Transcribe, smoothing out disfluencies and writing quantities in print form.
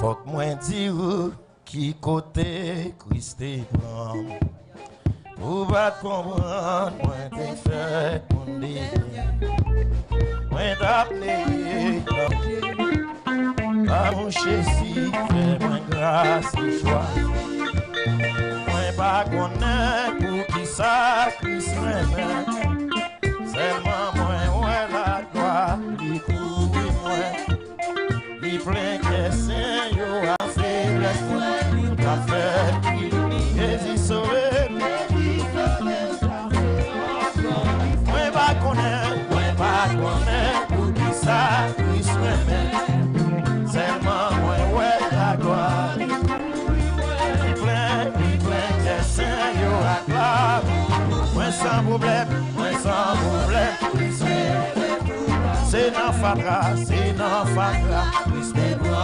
Faut que moi dire qui côté Christ prend. Pour pas comprendre, moi t'ai fait mon délire. Moi t'appeler, à mon chéri, fais-moi grâce et choix. Moi pas connaître pour qui ça Christ m'aime. Seulement moi, ouais la gloire, il couvre moi. Il plein que Seigneur a fait l'espoir, qu'a fait Jésus sauvé. Moi pas connaître pour qui ça Christ m'aime. Seulement moi, ouais la gloire. Il plein que Seigneur a gloire. Moi sans problème, c'est dans Fatra,